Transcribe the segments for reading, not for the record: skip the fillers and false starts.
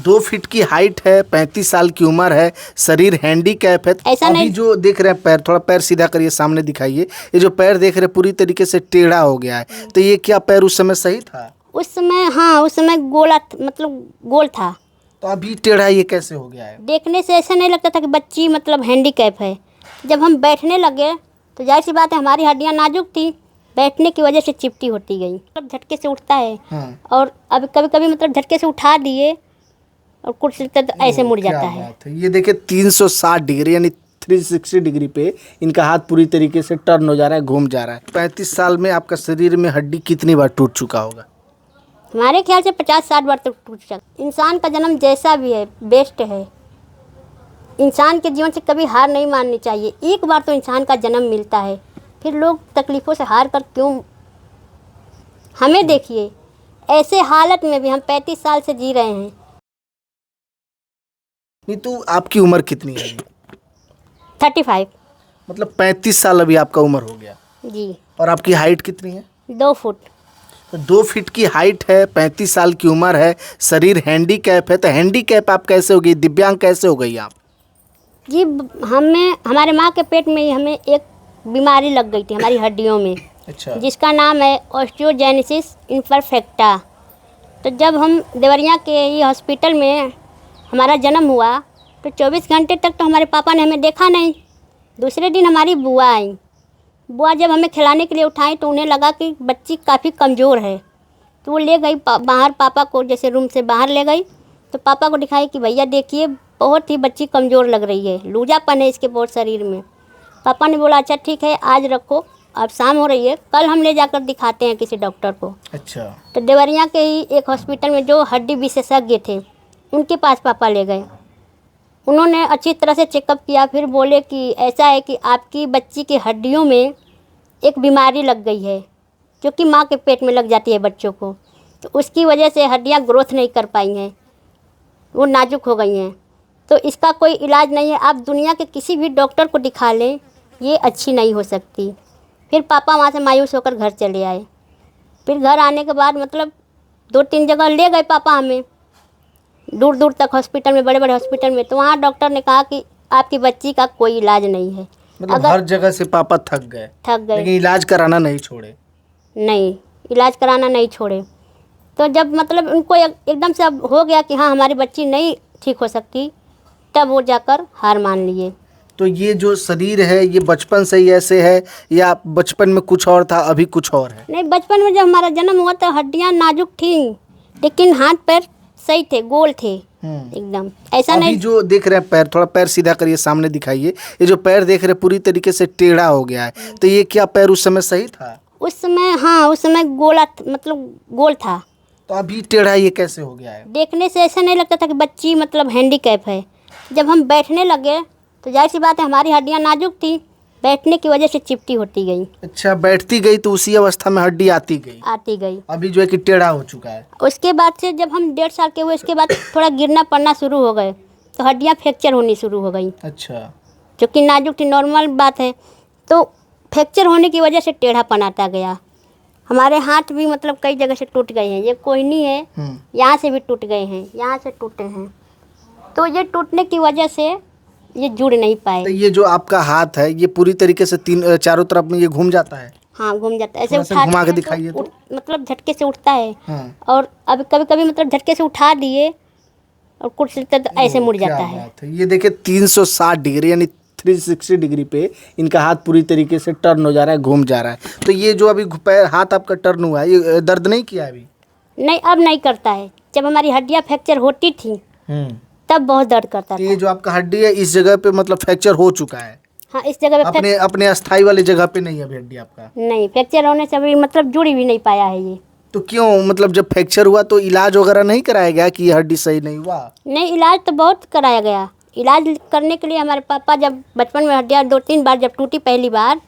2 feet की height है, 35 साल की उम्र है, शरीर हैंडीकैप है। ऐसा अभी नहीं। जो देख रहे हैं पैर, थोड़ा पैर सीधा करिए, सामने दिखाइए। ये जो पैर देख रहे हैं पूरी तरीके से टेढ़ा हो गया है, तो ये क्या पैर उस समय सही था? उस समय, हाँ, उस समय मतलब गोल था। तो अभी टेढ़ा ये कैसे हो गया है? देखने से ऐसा नहीं लगता था कि बच्ची मतलब हैंडीकैप है। जब हम बैठने लगे तो जाहिर सी बात है, हमारी हड्डियाँ नाजुक थी, बैठने की वजह से चिपटी होती गई। मतलब झटके से उठता है। हाँ। और अब कभी कभी मतलब झटके से उठा दिए और कुर्सी तो ऐसे मुड़ क्या जाता है। बात है। ये देखिए 360 डिग्री यानी 360 डिग्री पे इनका हाथ पूरी तरीके से टर्न हो जा रहा है, घूम जा रहा है। 35 साल में आपका शरीर में हड्डी कितनी बार टूट चुका होगा? हमारे ख्याल से 50-60 बार तक टूट सकता। इंसान का जन्म जैसा भी है बेस्ट है। इंसान के जीवन से कभी हार नहीं माननी चाहिए। एक बार तो इंसान का जन्म मिलता है, फिर लोग तकलीफ़ों से हार कर क्यों? हमें देखिए, ऐसे हालत में भी हम 35 साल से जी रहे हैं। नहीं तो आपकी उम्र कितनी है अभी? 35। मतलब 35 साल अभी आपका उम्र हो गया। जी। और आपकी हाइट कितनी है? 2 फुट। तो 2 फीट की हाइट है, 35 साल की उम्र है, शरीर हैंडीकैप है। तो हैंडीकैप आप कैसे हो गई, दिव्यांग कैसे हो गई आप? जी, हमें हमारे माँ के पेट में ही हमें एक बीमारी लग गई थी हमारी हड्डियों में, अच्छा। जिसका नाम है ऑस्टियोजेनेसिस इम्परफेक्टा। तो जब हम देवरिया के ही हॉस्पिटल में हमारा जन्म हुआ तो 24 घंटे तक तो हमारे पापा ने हमें देखा नहीं। दूसरे दिन हमारी बुआ आई। बुआ जब हमें खिलाने के लिए उठाई तो उन्हें लगा कि बच्ची काफ़ी कमज़ोर है, तो वो ले गई बाहर, पापा को जैसे रूम से बाहर ले गई तो पापा को दिखाई कि भैया देखिए बहुत ही बच्ची कमज़ोर लग रही है, लूजापन है इसके बहुत शरीर में। पापा ने बोला अच्छा ठीक है, आज रखो, अब शाम हो रही है, कल हम ले जाकर दिखाते हैं किसी डॉक्टर को। अच्छा। तो देवरिया के ही एक हॉस्पिटल में जो हड्डी विशेषज्ञ थे उनके पास पापा ले गए। उन्होंने अच्छी तरह से चेकअप किया, फिर बोले कि ऐसा है कि आपकी बच्ची की हड्डियों में एक बीमारी लग गई है जो कि माँ के पेट में लग जाती है बच्चों को, तो उसकी वजह से हड्डियाँ ग्रोथ नहीं कर पाई हैं, वो नाजुक हो गई हैं, तो इसका कोई इलाज नहीं है, आप दुनिया के किसी भी डॉक्टर को दिखा लें, ये अच्छी नहीं हो सकती। फिर पापा वहाँ से मायूस होकर घर चले आए। फिर घर आने के बाद मतलब 2-3 जगह ले गए पापा हमें, दूर दूर तक हॉस्पिटल में, बड़े बड़े हॉस्पिटल में, तो वहाँ डॉक्टर ने कहा कि आपकी बच्ची का कोई इलाज नहीं है। मतलब हर जगह से पापा थक गए, लेकिन इलाज कराना नहीं छोड़े। नहीं, इलाज कराना नहीं छोड़े। तो जब मतलब उनको एकदम से अब हो गया कि हाँ हमारी बच्ची नहीं ठीक हो सकती, तब वो जाकर हार मान लिए। तो ये जो शरीर है ये बचपन से ही ऐसे है या बचपन में कुछ और था, अभी कुछ और है? नहीं, बचपन में जब हमारा जन्म हुआ तो हड्डियाँ नाजुक थी, लेकिन हाथ पैर सही थे, गोल थे एकदम। ऐसा अभी नहीं। जो देख रहे हैं पैर, थोड़ा पैर सीधा करिए, सामने दिखाइए। ये जो पैर देख रहे हैं पूरी तरीके से टेढ़ा हो गया है, तो ये क्या पैर उस समय सही था? उस समय, हाँ, उस समय मतलब गोल था। तो अभी टेढ़ा ये कैसे हो गया है? देखने से ऐसा नहीं लगता था कि बच्ची मतलब हैंडीकैप है। जब हम बैठने लगे तो जाहिर सी बात है, हमारी हड्डियाँ नाजुक थी, बैठने की वजह से चिपटी होती गई। अच्छा, बैठती गई तो उसी अवस्था में हड्डी आती गई। अभी जो है कि टेढ़ा हो चुका है। उसके बाद से जब हम 1.5 साल के हुए, उसके बाद थोड़ा गिरना पड़ना शुरू हो गए तो हड्डियाँ फ्रैक्चर होनी शुरू हो गई। अच्छा। जो कि नाजुक थी, नॉर्मल बात है, तो फ्रैक्चर होने की वजह से टेढ़ापन आता गया। हमारे हाथ भी मतलब कई जगह से टूट गए हैं। ये कोहनी है, यहाँ से भी टूट गए हैं, यहाँ से टूटे हैं, तो ये टूटने की वजह से ये जुड़ नहीं पाए। तो ये जो आपका हाथ है ये पूरी तरीके से चारों तरफ में ये घूम जाता है? हाँ, घूम जाता है। ऐसे थोड़ा सा घुमा के दिखाइए तो। मतलब झटके से उठता है। हाँ। और अब कभी कभी मतलब झटके से उठा दिए और कुर्सी तो ऐसे मुड़ जाता है। बात है। ये देखिए 360 डिग्री यानी 360 डिग्री पे इनका हाथ पूरी तरीके से टर्न हो जा रहा है, घूम जा रहा है। तो ये जो अभी पैर हाथ आपका टर्न हुआ है, ये दर्द नहीं किया अभी? नहीं, अब नहीं करता है। जब हमारी हड्डियाँ फ्रैक्चर होती थी तब बहुत दर्द करता था। ये जो आपका हड्डी है इस जगह पे मतलब फ्रैक्चर हो चुका है? हाँ, इस जगह पे अपने अस्थाई वाली जगह पे नहीं है अभी हड्डी आपका? नहीं, फ्रैक्चर होने से अभी मतलब जुड़ी भी नहीं पाया है ये। तो क्यों, मतलब जब फ्रैक्चर हुआ तो इलाज वगैरह नहीं कराया गया कि ये हड्डी सही नहीं हुआ? नहीं, इलाज तो बहुत कराया गया। इलाज करने के लिए हमारे पापा जब बचपन में हड्डियाँ 2-3 बार जब टूटी पहली बार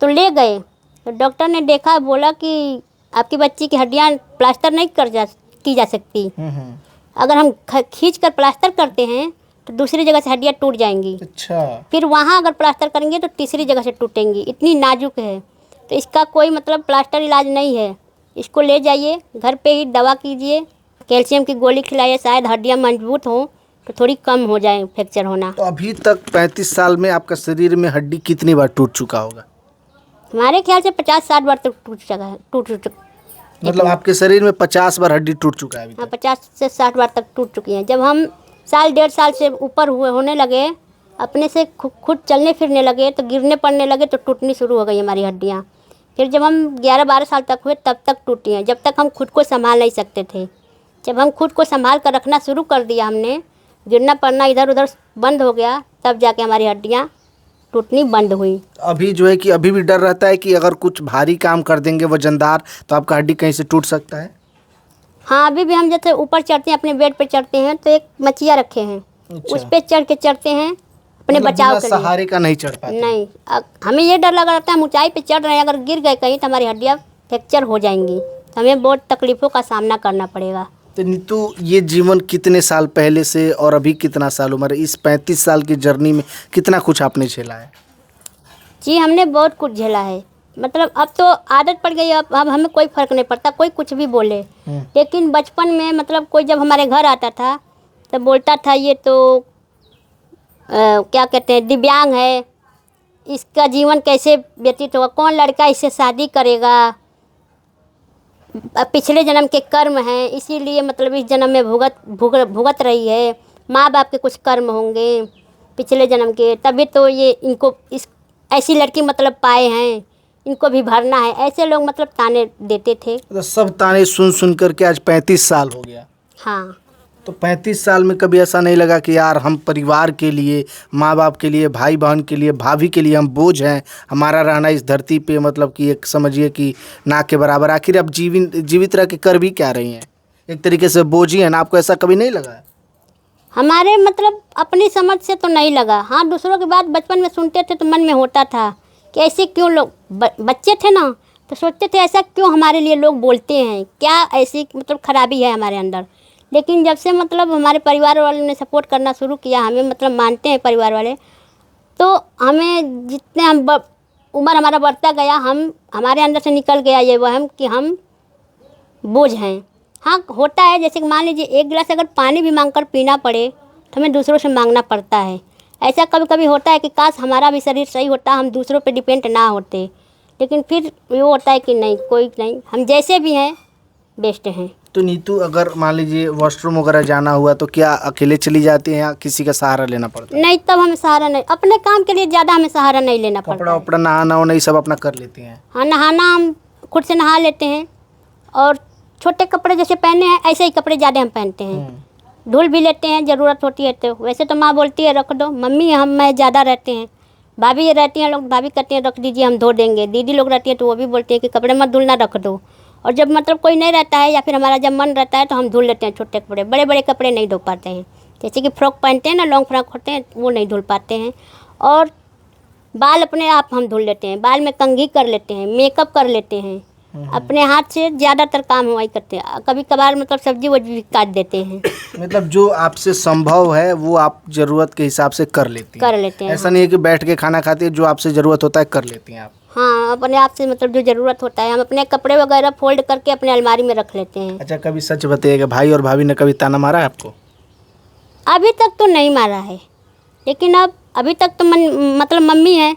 तो ले गए, तो डॉक्टर ने देखा, बोला कि आपकी बच्ची की हड्डियाँ प्लास्टर नहीं की जा सकती। अगर हम खींच कर प्लास्टर करते हैं तो दूसरी जगह से हड्डियाँ टूट जाएंगी। अच्छा। फिर वहाँ अगर प्लास्टर करेंगे तो तीसरी जगह से टूटेंगी, इतनी नाजुक है, तो इसका कोई मतलब प्लास्टर इलाज नहीं है। इसको ले जाइए, घर पे ही दवा कीजिए, कैल्शियम की गोली खिलाइए, शायद हड्डियाँ मजबूत हों तो थोड़ी कम हो जाए फ्रैक्चर होना। तो अभी तक 35 साल में आपका शरीर में हड्डी कितनी बार टूट चुका होगा? हमारे ख्याल से 50-60 बार तक टूट चुका है, टूट मतलब आपके शरीर में 50 बार हड्डी टूट चुका है अभी हाँ, तक? 50 से 60 बार तक टूट चुकी हैं। जब हम साल 1.5 साल से ऊपर होने लगे, अपने से खुद चलने फिरने लगे, तो गिरने पड़ने लगे तो टूटनी शुरू हो गई हमारी हड्डियाँ। फिर जब हम 11-12 साल तक हुए तब तक टूटी हैं, जब तक हम खुद को संभाल नहीं सकते थे। जब हम खुद को संभाल कर रखना शुरू कर दिया हमने, गिरना पड़ना इधर उधर बंद हो गया, तब जाके हमारी हड्डियाँ टूटनी बंद हुई। अभी जो है कि अभी भी डर रहता है कि अगर कुछ भारी काम कर देंगे वजनदार तो आपका हड्डी कहीं से टूट सकता है? हाँ, अभी भी हम जैसे ऊपर चढ़ते हैं, अपने बेड पे चढ़ते हैं तो एक मचिया रखे हैं, अच्छा। उस पे चढ़ के चढ़ते हैं अपने मतलब बचाव बिना के लिए। सहारे का नहीं चढ़ पाते? नहीं, हमें ये डर लगा रहता है हम ऊंचाई पे चढ़ रहे हैं, अगर गिर गए कहीं तो हमारी हड्डियाँ फ्रैक्चर हो जाएंगी, तो हमें बहुत तकलीफ़ों का सामना करना पड़ेगा। तो नीतू, ये जीवन कितने साल पहले से और अभी कितना साल उम्र, इस 35 साल की जर्नी में कितना कुछ आपने झेला है? जी, हमने बहुत कुछ झेला है। मतलब अब तो आदत पड़ गई है, अब हमें कोई फ़र्क नहीं पड़ता, कोई कुछ भी बोले। लेकिन बचपन में मतलब कोई जब हमारे घर आता था तो बोलता था ये तो क्या कहते हैं, दिव्यांग है, इसका जीवन कैसे व्यतीत होगा, कौन लड़का इससे शादी करेगा, पिछले जन्म के कर्म हैं, इसीलिए मतलब इस जन्म में भुगत रही है, माँ बाप के कुछ कर्म होंगे पिछले जन्म के, तभी तो ये इनको इस ऐसी लड़की मतलब पाए हैं, इनको भी भरना है। ऐसे लोग मतलब ताने देते थे। तो सब ताने सुन सुन करके आज 35 साल हो गया। हाँ, तो 35 साल में कभी ऐसा नहीं लगा कि यार हम परिवार के लिए, माँ बाप के लिए, भाई बहन के लिए, भाभी के लिए हम बोझ हैं, हमारा रहना इस धरती पे मतलब कि एक समझिए कि ना के बराबर, आखिर अब जीवित रह के कर भी क्या रही हैं, एक तरीके से बोझ ही है ना? आपको ऐसा कभी नहीं लगा? हमारे मतलब अपनी समझ से तो नहीं लगा। हाँ, दूसरों की बात बचपन में सुनते थे तो मन में होता था कि ऐसे क्यों लोग, बच्चे थे ना तो सोचते थे ऐसा क्यों हमारे लिए लोग बोलते हैं, क्या ऐसी मतलब खराबी है हमारे अंदर। लेकिन जब से मतलब हमारे परिवार वालों ने सपोर्ट करना शुरू किया, हमें मतलब मानते हैं परिवार वाले, तो हमें जितने उम्र हमारा बढ़ता गया, हमारे अंदर से निकल गया ये वहम कि हम बोझ हैं। हाँ, होता है, जैसे कि मान लीजिए एक गिलास अगर पानी भी मांगकर पीना पड़े तो हमें दूसरों से मांगना पड़ता है। ऐसा कभी कभी होता है कि काश हमारा भी शरीर सही होता, हम दूसरों पे डिपेंड ना होते, लेकिन फिर ये होता है कि नहीं, कोई नहीं, हम जैसे भी हैं बेस्ट हैं। तो नीतू, अगर मान लीजिए वॉशरूम वगैरह जाना हुआ तो क्या अकेले चली जाती हैं या किसी का सहारा लेना पड़ता है? नहीं, तब हमें सहारा नहीं, अपने काम के लिए ज़्यादा हमें सहारा नहीं लेना पड़ता कपड़ा है। वपड़ा नहाना हो नहीं सब अपना कर लेती हैं? हाँ, नहाना हम खुद से नहा लेते हैं, और छोटे कपड़े जैसे पहने हैं ऐसे ही कपड़े ज़्यादा हम पहनते हैं, धुल भी लेते हैं ज़रूरत होती है तो। वैसे तो माँ बोलती है रख दो, मम्मी मैं ज़्यादा रहते हैं, भाभी ये रहती हैं लोग, भाभी कहती हैं रख दीजिए हम धो देंगे, दीदी लोग रहती है तो वो भी बोलती है कि कपड़े मत धुलना, रख दो। और जब मतलब कोई नहीं रहता है या फिर हमारा जब मन रहता है तो हम धुल लेते हैं छोटे कपड़े, बड़े बड़े कपड़े नहीं धो पाते हैं, जैसे कि फ्रॉक पहनते हैं ना, लॉन्ग फ्रॉक होते हैं वो नहीं धुल पाते हैं। और बाल अपने आप हम धुल लेते हैं, बाल में कंघी कर लेते हैं, मेकअप कर लेते हैं, अपने हाथ से ज़्यादातर काम हमारी करते हैं। कभी कभार मतलब सब्जी वब्जी भी काट देते हैं। मतलब जो आपसे संभव है वो आप ज़रूरत के हिसाब से कर लेती हैं? कर लेते हैं। ऐसा नहीं है कि बैठ के खाना खाती है, जो आपसे ज़रूरत होता है कर लेती हैं आप? हाँ, अपने आप से मतलब जो ज़रूरत होता है हम अपने कपड़े वगैरह फोल्ड करके अपने अलमारी में रख लेते हैं। अच्छा, कभी सच बताइएगा, भाई और भाभी ने कभी ताना मारा है आपको? अभी तक तो नहीं मारा है, लेकिन अब अभी तक तो मतलब मम्मी है।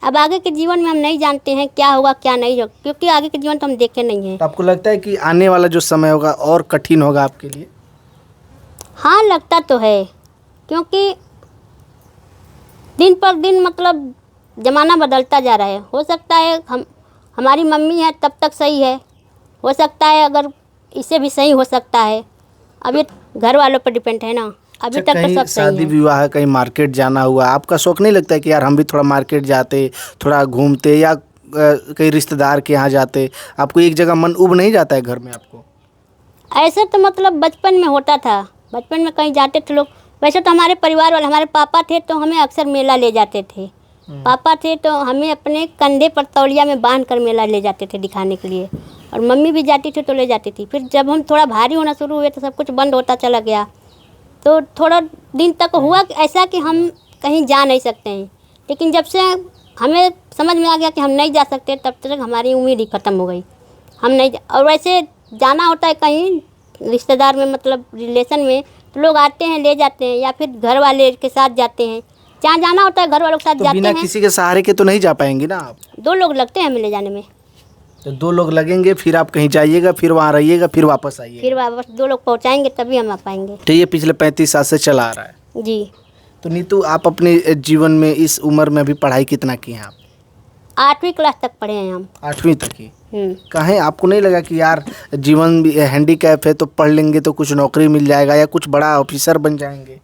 अब आगे के जीवन में हम नहीं जानते हैं क्या होगा क्या नहीं होगा, क्योंकि आगे के जीवन तो हम देखे नहीं हैं। तो आपको लगता है कि आने वाला जो समय होगा और कठिन होगा आपके लिए? हाँ, लगता तो है, क्योंकि दिन पर दिन मतलब ज़माना बदलता जा रहा है। हो सकता है हमारी मम्मी है तब तक सही है, हो सकता है अगर इससे भी सही हो सकता है, अभी घर वालों पर डिपेंड है ना। अभी तक तो सब सही शादी है। विवाह कहीं मार्केट जाना हुआ, आपका शौक नहीं लगता है कि यार हम भी थोड़ा मार्केट जाते, थोड़ा घूमते, या कहीं रिश्तेदार के यहाँ जाते? आपको एक जगह मन उब नहीं जाता है घर में आपको? ऐसे तो मतलब बचपन में होता था, बचपन में कहीं जाते थे लोग। वैसे तो हमारे परिवार वाले, हमारे पापा थे तो हमें अक्सर मेला ले जाते थे। पापा थे तो हमें अपने कंधे पर तौलिया में बांध कर मेला ले जाते थे दिखाने के लिए, और मम्मी भी जाती थी तो ले जाती थी। फिर जब हम थोड़ा भारी होना शुरू हुए तो सब कुछ बंद होता चला गया, तो थोड़ा दिन तक हुआ ऐसा कि हम कहीं जा नहीं सकते हैं। लेकिन जब से हमें समझ में आ गया कि हम नहीं जा सकते, तब तक हमारी उम्मीद ही ख़त्म हो गई, हम नहीं और वैसे जाना होता है कहीं रिश्तेदार में मतलब रिलेशन में, तो लोग आते हैं ले जाते हैं, या फिर घर वाले के साथ जाते हैं। जहाँ जाना होता है घर वालों के साथ तो जाते बिना हैं। किसी के सहारे के तो नहीं जा पाएंगी ना आप? 2 लोग लगते हैं हमें ले जाने में। तो 2 लोग लगेंगे, फिर आप कहीं जाइएगा, फिर वहाँ रहिएगा, फिर वापस आइएगा। फिर वापस 2 लोग पहुँचाएंगे तभी हम आ पाएंगे। तो ये पिछले 35 साल से चला आ रहा है। जी। तो नीतू, आप अपने जीवन में इस उम्र में अभी पढ़ाई कितना की हैं आप? 8वीं क्लास तक पढ़े हैं हम। 8वीं तक की। हम्म। कहें आपको नहीं लगा कि यार जीवन भी हैंडीकैप है, तो पढ़ लेंगे तो कुछ नौकरी मिल जाएगा या कुछ बड़ा ऑफिसर बन जाएंगे?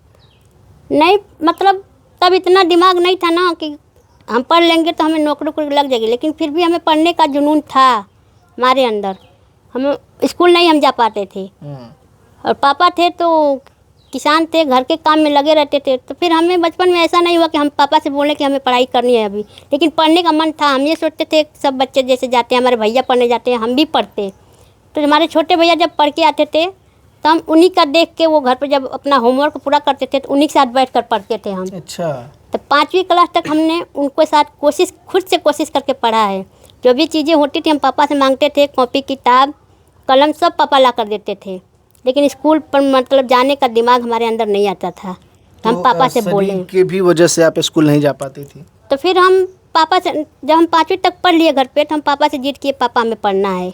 नहीं, मतलब तब इतना दिमाग नहीं था ना कि हम पढ़ लेंगे तो हमें नौकरी लग जाएगी, लेकिन फिर भी हमें पढ़ने का जुनून था हमारे अंदर। हम स्कूल नहीं हम जा पाते थे, और पापा थे तो किसान थे, घर के काम में लगे रहते थे। तो फिर हमें बचपन में ऐसा नहीं हुआ कि हम पापा से बोलें कि हमें पढ़ाई करनी है अभी, लेकिन पढ़ने का मन था। हम ये सोचते थे सब बच्चे जैसे जाते हैं, हमारे भैया पढ़ने जाते हैं, हम भी पढ़ते। तो हमारे छोटे भैया जब पढ़ के आते थे तो हम उन्हीं का देख के, वो घर पर जब अपना होमवर्क पूरा करते थे तो उन्हीं के साथ बैठ कर पढ़ते थे हम। अच्छा। तो 5वीं क्लास तक हमने उनके साथ खुद से कोशिश करके पढ़ा है। जो भी चीज़ें होती थी हम पापा से मांगते थे, कॉपी किताब कलम सब पापा ला कर देते थे, लेकिन स्कूल पर मतलब जाने का दिमाग हमारे अंदर नहीं आता था। हम पापा से बोले के भी वजह से आप स्कूल नहीं जा पाती थी? तो फिर हम पापा से, जब हम 5वीं तक पढ़ लिए घर पे, तो हम पापा से जिद किए, पापा हमें पढ़ना है,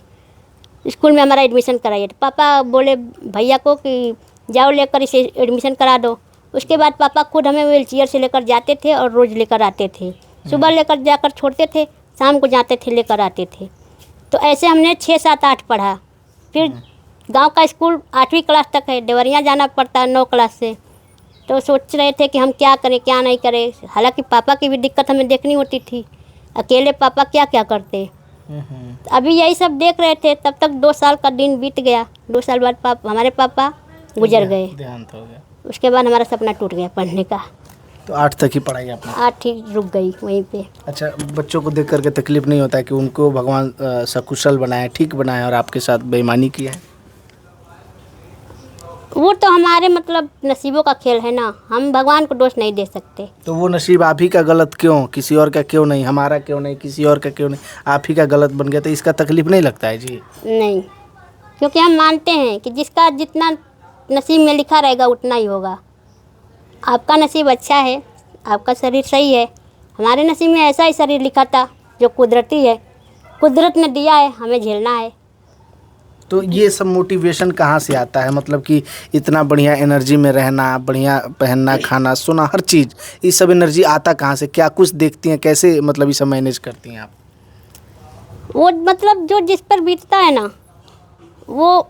स्कूल में हमारा एडमिशन कराइए। तो पापा बोले भैया को कि जाओ लेकर इसे एडमिशन करा दो। उसके बाद पापा खुद हमें व्हील चेयर से लेकर जाते थे और रोज़ लेकर आते थे। सुबह लेकर जाकर छोड़ते थे, शाम को जाते थे लेकर आते थे। तो ऐसे हमने 6, 7, 8 पढ़ा। फिर गांव का स्कूल 8वीं क्लास तक है, देवरिया जाना पड़ता है 9 क्लास से। तो सोच रहे थे कि हम क्या करें क्या नहीं करें। हालांकि पापा की भी दिक्कत हमें देखनी होती थी, अकेले पापा क्या क्या करते। अभी यही सब देख रहे थे, तब तक 2 साल का दिन बीत गया। 2 साल बाद हमारे पापा गुजर गए। देहांत हो गया। उसके बाद हमारा सपना टूट गया पढ़ने का। तो 8 तक ही पढ़ाई आपने? 8 ही रुक गई वहीं पे। अच्छा, बच्चों को देख करके तकलीफ नहीं होता है कि उनको भगवान सकुशल बनाए, ठीक बनाए, और आपके साथ बेईमानी किया है? वो तो हमारे मतलब नसीबों का खेल है ना, हम भगवान को दोष नहीं दे सकते। तो वो नसीब आप ही का गलत क्यों, किसी और का क्यों नहीं, हमारा क्यों नहीं, किसी और का क्यों नहीं, आप ही का गलत बन गया, तो इसका तकलीफ नहीं लगता है जी? नहीं, क्योंकि हम मानते हैं कि जिसका जितना नसीब में लिखा रहेगा उतना ही होगा। आपका नसीब अच्छा है, आपका शरीर सही है, हमारे नसीब में ऐसा ही शरीर लिखा था जो कुदरती है, कुदरत ने दिया है, हमें झेलना है। तो ये सब मोटिवेशन कहाँ से आता है, मतलब कि इतना बढ़िया एनर्जी में रहना, बढ़िया पहनना, खाना, सोना, हर चीज़, ये सब एनर्जी आता कहाँ से? क्या कुछ देखती हैं, कैसे मतलब ये सब मैनेज करती हैं आप? वो मतलब जो जिस पर बीतता है ना, वो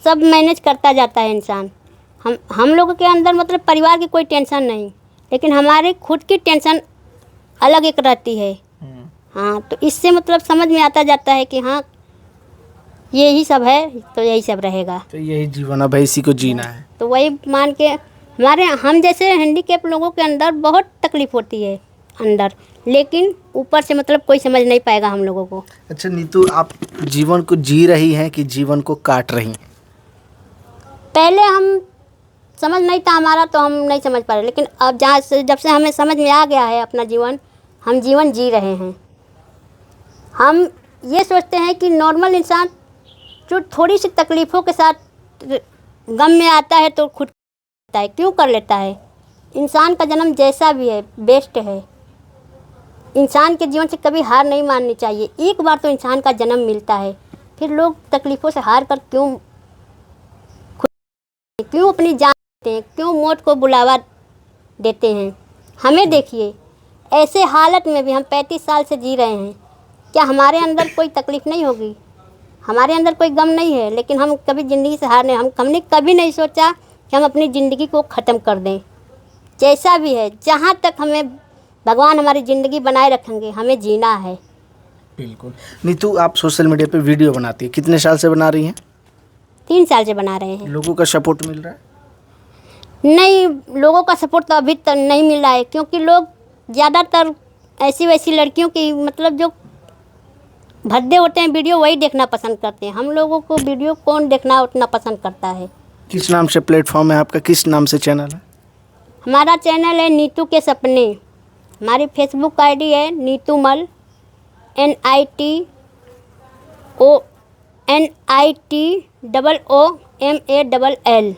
सब मैनेज करता जाता है इंसान। हम लोगों के अंदर मतलब परिवार की कोई टेंशन नहीं, लेकिन हमारे खुद की टेंशन अलग एक रहती है। हाँ, तो इससे मतलब समझ में आता जाता है कि हाँ यही सब है तो यही सब रहेगा, तो यही जीवन अब है, इसी को जीना है। तो वही मान के हम जैसे हैंडीकैप लोगों के अंदर बहुत तकलीफ होती है अंदर, लेकिन ऊपर से मतलब कोई समझ नहीं पाएगा हम लोगों को। अच्छा नीतू, आप जीवन को जी रही हैं कि जीवन को काट रही हैं? पहले हम समझ नहीं था हमारा, तो हम नहीं समझ पा रहे, लेकिन अब जब से हमें समझ में आ गया है अपना जीवन, हम जीवन जी रहे हैं। हम ये सोचते हैं कि नॉर्मल इंसान जो थोड़ी सी तकलीफ़ों के साथ गम में आता है तो खुद करता है, क्यों कर लेता है। इंसान का जन्म जैसा भी है बेस्ट है। इंसान के जीवन से कभी हार नहीं माननी चाहिए। एक बार तो इंसान का जन्म मिलता है, फिर लोग तकलीफ़ों से हार कर क्यों अपनी जान देते हैं, क्यों मौत को बुलावा देते हैं। हमें देखिए, ऐसे हालत में भी हम 35 साल से जी रहे हैं, क्या हमारे अंदर कोई तकलीफ़ नहीं होगी, हमारे अंदर कोई गम नहीं है, लेकिन हम कभी ज़िंदगी से हार नहीं, हमने कभी नहीं सोचा कि हम अपनी ज़िंदगी को ख़त्म कर दें। जैसा भी है, जहाँ तक हमें भगवान हमारी ज़िंदगी बनाए रखेंगे, हमें जीना है। बिल्कुल। नीतू, आप सोशल मीडिया पे वीडियो बनाती है, कितने साल से बना रही हैं? 3 साल से बना रहे हैं। लोगों का सपोर्ट मिल रहा है? नहीं, लोगों का सपोर्ट तो अभी तक नहीं मिल रहा है, क्योंकि लोग ज़्यादातर ऐसी वैसी लड़कियों की मतलब जो भद्दे होते हैं वीडियो, वही देखना पसंद करते हैं। हम लोगों को वीडियो कौन देखना उतना पसंद करता है। किस नाम से प्लेटफॉर्म है आपका, किस नाम से चैनल है? हमारा चैनल है नीतू के सपने। हमारी फेसबुक आईडी है नीतूमल, NITOOML। MALL।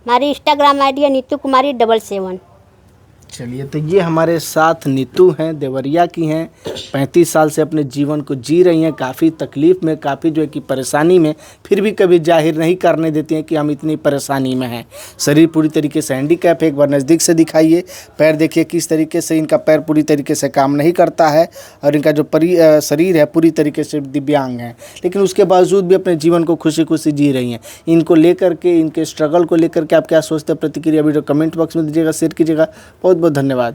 हमारी इंस्टाग्राम ID है नीतू कुमारी 77। चलिए, तो ये हमारे साथ नीतू हैं, देवरिया की हैं, 35 साल से अपने जीवन को जी रही हैं, काफ़ी तकलीफ़ में, काफ़ी जो है कि परेशानी में, फिर भी कभी जाहिर नहीं करने देती हैं कि हम इतनी परेशानी में हैं। शरीर पूरी तरीके से हैंडीकैप है, एक बार नज़दीक से दिखाइए। पैर देखिए किस तरीके से, इनका पैर पूरी तरीके से काम नहीं करता है और इनका जो शरीर है पूरी तरीके से दिव्यांग है, लेकिन उसके बावजूद भी अपने जीवन को खुशी खुशी जी रही हैं। इनको लेकर के, इनके स्ट्रगल को लेकर के आप क्या सोचते हैं? प्रतिक्रिया वीडियो कमेंट बॉक्स में दीजिएगा, शेयर कीजिएगा। बहुत बहुत धन्यवाद।